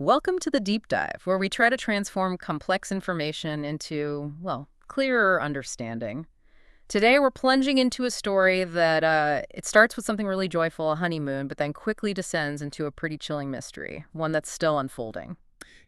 Welcome to the Deep Dive, where we try to transform complex information into, well, clearer understanding. Today, we're plunging into a story that it starts with something really joyful, a honeymoon, but then quickly descends into a pretty chilling mystery, one that's still unfolding.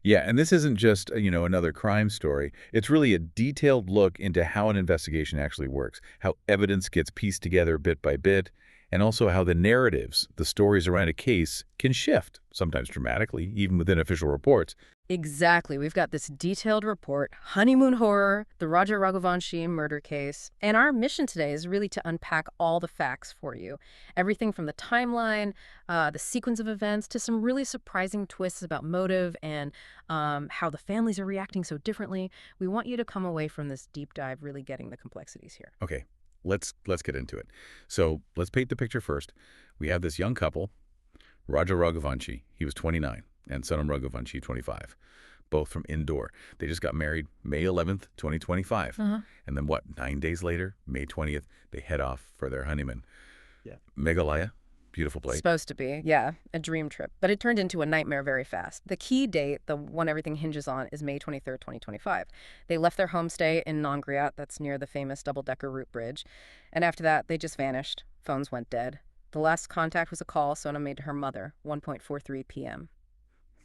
Yeah, and this isn't just, another crime story. It's really a detailed look into how an investigation actually works, how evidence gets pieced together bit by bit, and also how the narratives, the stories around a case, can shift, sometimes dramatically, even within official reports. Exactly. We've got this detailed report, Honeymoon Horror, the Raja Raghuvanshi murder case. And our mission today is really to unpack all the facts for you. Everything from the timeline, the sequence of events, to some really surprising twists about motive and how the families are reacting so differently. We want you to come away from this deep dive really getting the complexities here. Okay, let's get into it. So let's paint the picture first. We have this young couple, Raja Raghuvanshi, he was 29, and Sonam Raghuvanshi, 25, both from Indore. They just got married May 11th, 2025. And then what, 9 days later, May 20th, they head off for their honeymoon. Yeah. Meghalaya, beautiful place. Supposed to be, yeah, a dream trip. But it turned into a nightmare very fast. The key date, the one everything hinges on, is May 23rd, 2025. They left their homestay in Nongriat, that's near the famous double-decker route bridge. And after that, they just vanished. Phones went dead. The last contact was a call Sona made to her mother, 1:43 p.m.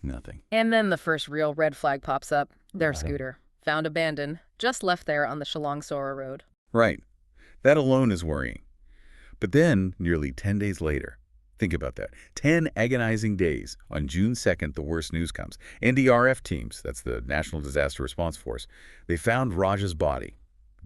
Nothing. And then the first real red flag pops up. Their scooter, found abandoned, just left there on the Shillong Sohra road. Right. That alone is worrying. But then, nearly 10 days later, think about that, 10 agonizing days, on June 2nd, the worst news comes. NDRF teams, that's the National Disaster Response Force, they found Raja's body,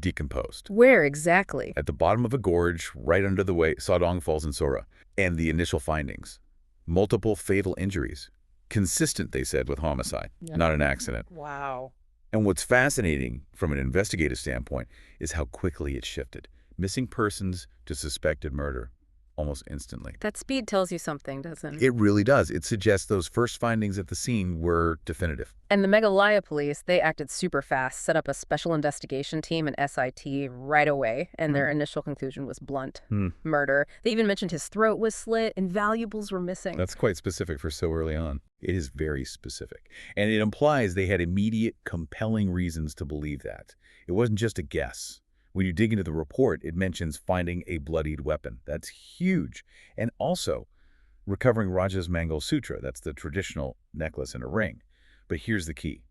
decomposed, Where exactly? at the bottom of a gorge right under the Wei Sawdong Falls in Sohra. And the initial findings, multiple fatal injuries, consistent, they said, with homicide, not an accident. Wow. And what's fascinating from an investigative standpoint is how quickly it shifted. Missing persons to suspected murder almost instantly. That speed tells you something, doesn't it? It really does. It suggests those first findings at the scene were definitive. And the Meghalaya Police, they acted super fast, set up a special investigation team, an SIT, right away, and their initial conclusion was blunt. Murder. They even mentioned his throat was slit and valuables were missing. That's quite specific for so early on. It is very specific. And it implies they had immediate, compelling reasons to believe that. It wasn't just a guess. When you dig into the report, it mentions finding a bloodied weapon. That's huge. And also, recovering Raja's Mangal Sutra. That's the traditional necklace and a ring. But here's the key.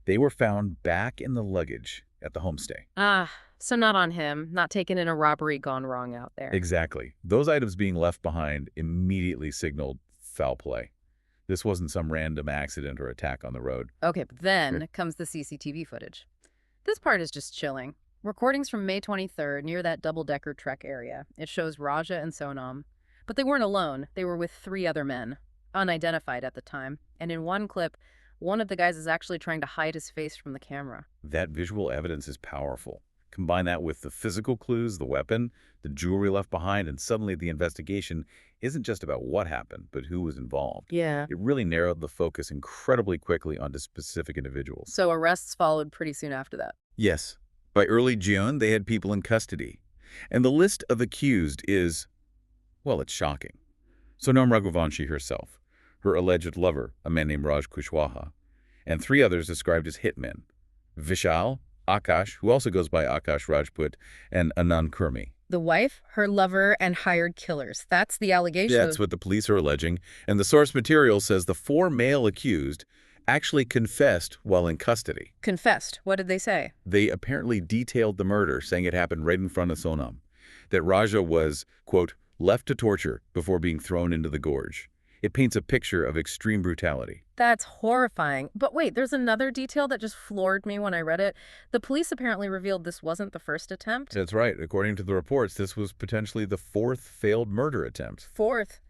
They were found back in the luggage at the homestay. So not on him, not taken in a robbery gone wrong out there. Exactly. Those items being left behind immediately signaled foul play. This wasn't some random accident or attack on the road. Okay, but then comes the CCTV footage. This part is just chilling. Recordings from May 23rd near that double-decker trek area. It shows Raja and Sonam. But they weren't alone. They were with 3 other men, unidentified at the time. And in one clip, one of the guys is actually trying to hide his face from the camera. That visual evidence is powerful. Combine that with the physical clues, the weapon, the jewelry left behind, and suddenly the investigation isn't just about what happened, but who was involved. Yeah. It really narrowed the focus incredibly quickly onto specific individuals. So arrests followed pretty soon after that. Yes. By early June, they had people in custody. And the list of accused is, well, it's shocking. Sonam Raghuvanshi herself, her alleged lover, a man named Raj Kushwaha, and 3 others described as hitmen, Vishal, Akash, who also goes by Akash Rajput, and Anand Kurmi. The wife, her lover, and hired killers. That's the allegation. That's what the police are alleging. And the source material says the 4 male accused actually confessed while in custody. Confessed. What did they say? They apparently detailed the murder, saying it happened right in front of Sonam. That Raja was, quote, left to torture before being thrown into the gorge. It paints a picture of extreme brutality. That's horrifying. But wait, there's another detail that just floored me when I read it. The police apparently revealed this wasn't the first attempt. That's right. According to the reports, this was potentially the 4th failed murder attempt. 4th.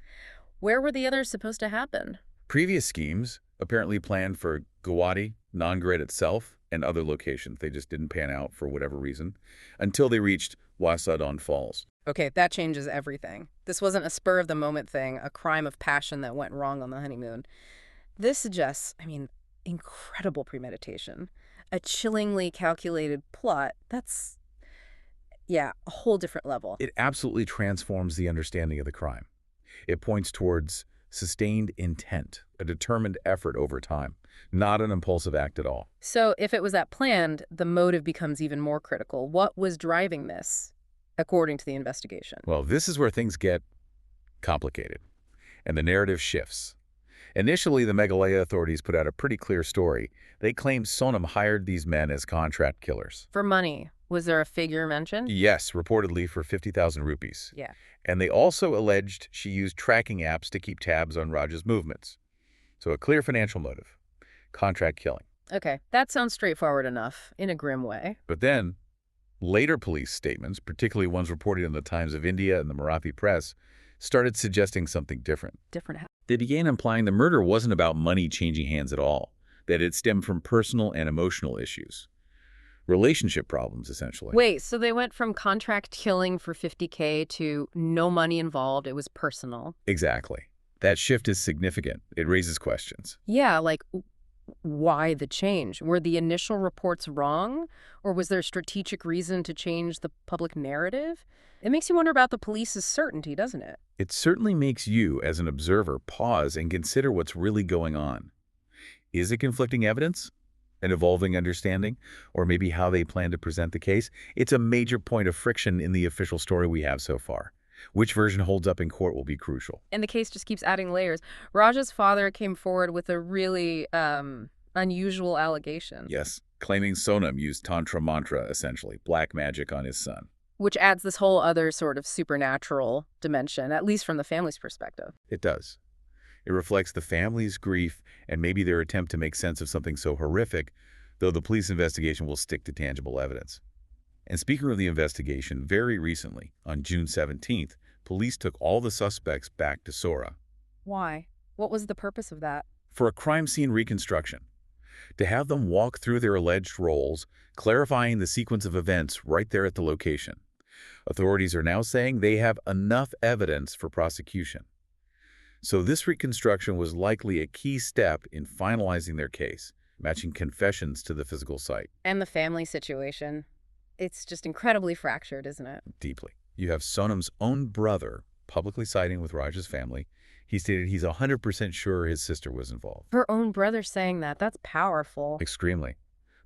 Where were the others supposed to happen? Previous schemes apparently planned for Guwahati, Nongriat itself, and other locations. They just didn't pan out for whatever reason until they reached Wei Sawdong Falls. Okay, that changes everything. This wasn't a spur-of-the-moment thing, a crime of passion that went wrong on the honeymoon. This suggests, incredible premeditation. A chillingly calculated plot. That's, a whole different level. It absolutely transforms the understanding of the crime. It points towards sustained intent, a determined effort over time, not an impulsive act at all. So if it was that planned, the motive becomes even more critical. What was driving this, according to the investigation? Well, this is where things get complicated, and the narrative shifts. Initially, the Meghalaya authorities put out a pretty clear story. They claimed Sonam hired these men as contract killers. For money. Was there a figure mentioned? Yes, reportedly for 50,000 rupees. Yeah. And they also alleged she used tracking apps to keep tabs on Raj's movements. So a clear financial motive. Contract killing. Okay, that sounds straightforward enough, in a grim way. But then, later police statements, particularly ones reported in the Times of India and the Marathi press, started suggesting something different. Different. They began implying the murder wasn't about money changing hands at all, that it stemmed from personal and emotional issues. Relationship problems, essentially. Wait, so they went from contract killing for 50K to no money involved, it was personal. Exactly. That shift is significant. It raises questions. Yeah, like, why the change? Were the initial reports wrong? Or was there a strategic reason to change the public narrative? It makes you wonder about the police's certainty, doesn't it? It certainly makes you, as an observer, pause and consider what's really going on. Is it conflicting evidence? An evolving understanding? Or maybe how they plan to present the case? It's a major point of friction in the official story we have so far. Which version holds up in court will be crucial. And the case just keeps adding layers. Raja's father came forward with a really unusual allegation. Yes, claiming Sonam used Tantra mantra, essentially, black magic on his son. Which adds this whole other sort of supernatural dimension, at least from the family's perspective. It does. It reflects the family's grief and maybe their attempt to make sense of something so horrific, though the police investigation will stick to tangible evidence. And speaking of the investigation, very recently, on June 17th, police took all the suspects back to Sohra. Why? What was the purpose of that? For a crime scene reconstruction. To have them walk through their alleged roles, clarifying the sequence of events right there at the location. Authorities are now saying they have enough evidence for prosecution. So this reconstruction was likely a key step in finalizing their case, matching confessions to the physical site. And the family situation. It's just incredibly fractured, isn't it? Deeply. You have Sonam's own brother publicly siding with Raj's family. He stated he's 100% sure his sister was involved. Her own brother saying that, that's powerful. Extremely.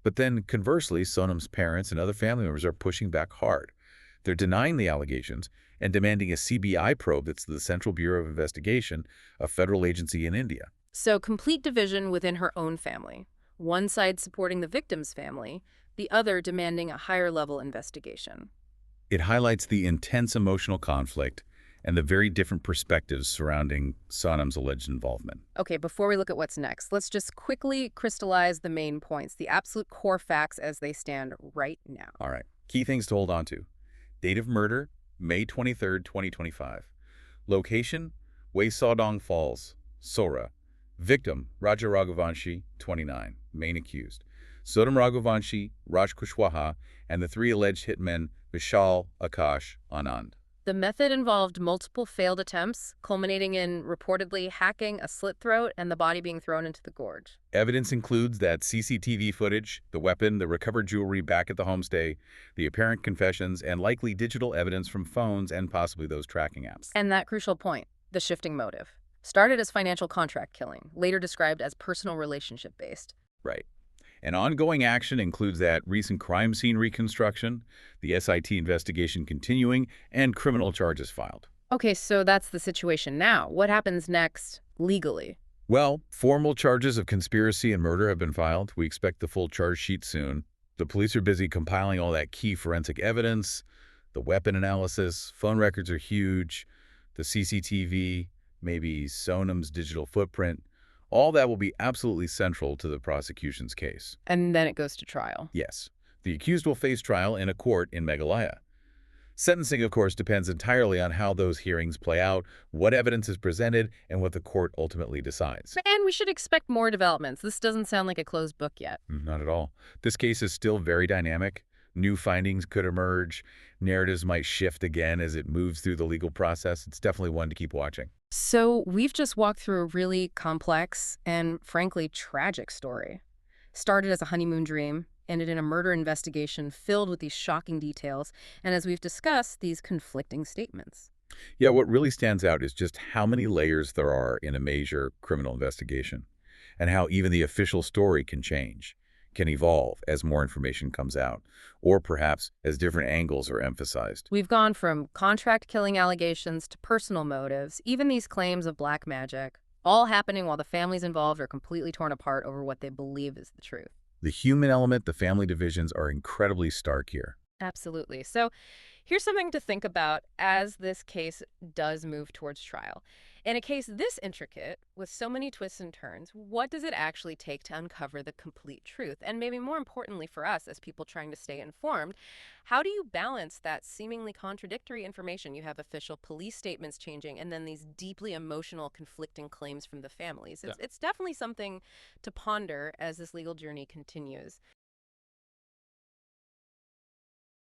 But then, conversely, Sonam's parents and other family members are pushing back hard. They're denying the allegations and demanding a CBI probe that's the Central Bureau of Investigation, a federal agency in India. So complete division within her own family. One side supporting the victim's family, the other demanding a higher-level investigation. It highlights the intense emotional conflict and the very different perspectives surrounding Sonam's alleged involvement. Okay, before we look at what's next, let's just quickly crystallize the main points, the absolute core facts as they stand right now. All right. Key things to hold on to. Date of murder, May 23, 2025. Location, Wei Sawdong Falls, Sohra. Victim, Raja Raghuvanshi, 29. Main accused, Sonam Raghuvanshi, Raj Kushwaha, and the three alleged hitmen, Vishal, Akash, Anand. The method involved multiple failed attempts, culminating in reportedly hacking a slit throat and the body being thrown into the gorge. Evidence includes that CCTV footage, the weapon, the recovered jewelry back at the homestay, the apparent confessions, and likely digital evidence from phones and possibly those tracking apps. And that crucial point, the shifting motive. Started as financial contract killing, later described as personal relationship-based. Right. And ongoing action includes that recent crime scene reconstruction, the SIT investigation continuing, and criminal charges filed. Okay, so that's the situation now. What happens next legally? Well, formal charges of conspiracy and murder have been filed. We expect the full charge sheet soon. The police are busy compiling all that key forensic evidence, the weapon analysis, phone records are huge, the CCTV, maybe Sonam's digital footprint. All that will be absolutely central to the prosecution's case. And then it goes to trial. Yes. The accused will face trial in a court in Meghalaya. Sentencing, of course, depends entirely on how those hearings play out, what evidence is presented, and what the court ultimately decides. And we should expect more developments. This doesn't sound like a closed book yet. Not at all. This case is still very dynamic. New findings could emerge. Narratives might shift again as it moves through the legal process. It's definitely one to keep watching. So we've just walked through a really complex and, frankly, tragic story. Started as a honeymoon dream, ended in a murder investigation filled with these shocking details, and as we've discussed, these conflicting statements. Yeah, what really stands out is just how many layers there are in a major criminal investigation, and how even the official story can change, can evolve as more information comes out, or perhaps as different angles are emphasized. We've gone from contract killing allegations to personal motives, even these claims of black magic, all happening while the families involved are completely torn apart over what they believe is the truth. The human element, the family divisions are incredibly stark here. Absolutely. So here's something to think about as this case does move towards trial. In a case this intricate, with so many twists and turns, what does it actually take to uncover the complete truth? And maybe more importantly for us as people trying to stay informed, how do you balance that seemingly contradictory information? You have official police statements changing and then these deeply emotional, conflicting claims from the families. It's definitely something to ponder as this legal journey continues.